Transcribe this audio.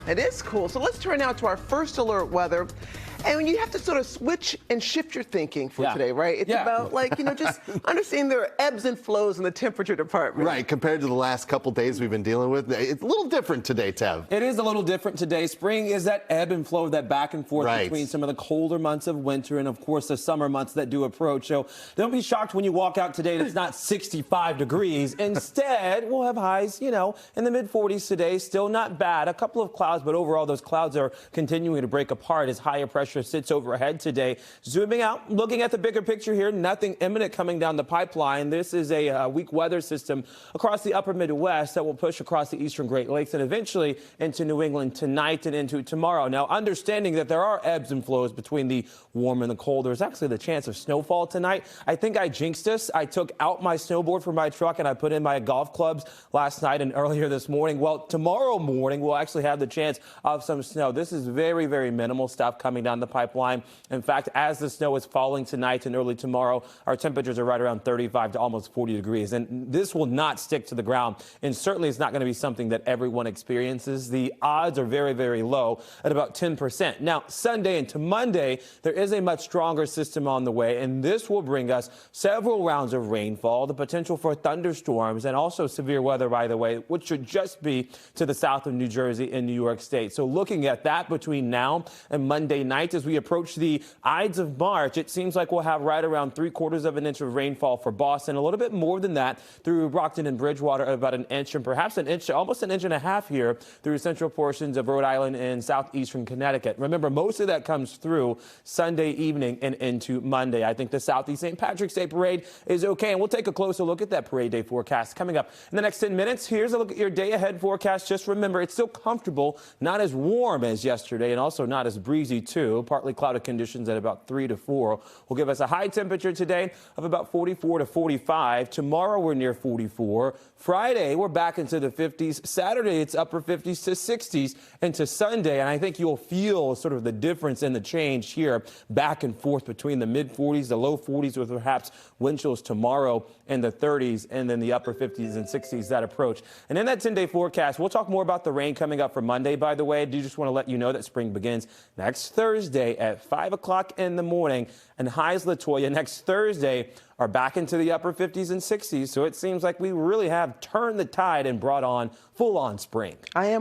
It is cool. So let's turn now to our first alert weather. And you have to sort of switch and shift your thinking for today, right? It's about just understanding there are ebbs and flows in the temperature department. Right, compared to the last couple days we've been dealing with. It's a little different today, Tev. It is a little different today. Spring is that ebb and flow, that back and forth between some of the colder months of winter and, of course, the summer months that do approach. So don't be shocked when you walk out today and it's not 65 degrees. Instead, we'll have highs, in the mid-40s today. Still not bad. A couple of clouds, but overall those clouds are continuing to break apart as higher pressure sits overhead today. Zooming out, looking at the bigger picture here, nothing imminent coming down the pipeline. This is a weak weather system across the upper Midwest that will push across the eastern Great Lakes and eventually into New England tonight and into tomorrow. Now, understanding that there are ebbs and flows between the warm and the cold, there's actually the chance of snowfall tonight. I think I jinxed us. I took out my snowboard from my truck and I put in my golf clubs last night and earlier this morning. Well, tomorrow morning, we'll actually have the chance of some snow. This is very, very minimal stuff coming down the pipeline. In fact, as the snow is falling tonight and early tomorrow, our temperatures are right around 35 to almost 40 degrees. And this will not stick to the ground. And certainly it's not going to be something that everyone experiences. The odds are very, very low at about 10%. Now, Sunday into Monday, there is a much stronger system on the way. And this will bring us several rounds of rainfall, the potential for thunderstorms, and also severe weather, by the way, which should just be to the south of New Jersey and New York State. So looking at that between now and Monday night as we approach the Ides of March, it seems like we'll have right around 3/4 of an inch of rainfall for Boston, a little bit more than that through Brockton and Bridgewater, about an inch and perhaps an inch, almost an inch and a half here through central portions of Rhode Island and southeastern Connecticut. Remember, most of that comes through Sunday evening and into Monday. I think the Southeast St. Patrick's Day parade is okay, and we'll take a closer look at that parade day forecast coming up in the next 10 minutes. Here's a look at your day ahead forecast. Just remember, it's still comfortable, not as warm as yesterday and also not as breezy too. Partly clouded conditions at about 3 to 4 will give us a high temperature today of about 44 to 45. Tomorrow we're near 44. Friday we're back into the 50s. Saturday it's upper 50s to 60s into Sunday, and I think you'll feel sort of the difference in the change here back and forth between the mid 40s, the low 40s with perhaps wind chills tomorrow in the 30s, and then the upper 50s and 60s that approach. And in that 10-day forecast, we'll talk more about the rain coming up for Monday, by the way. I do just want to let you know that spring begins next Thursday at 5 o'clock in the morning, and highs, Latoya, next Thursday are back into the upper 50s and 60s. So it seems like we really have turned the tide and brought on full-on spring. I am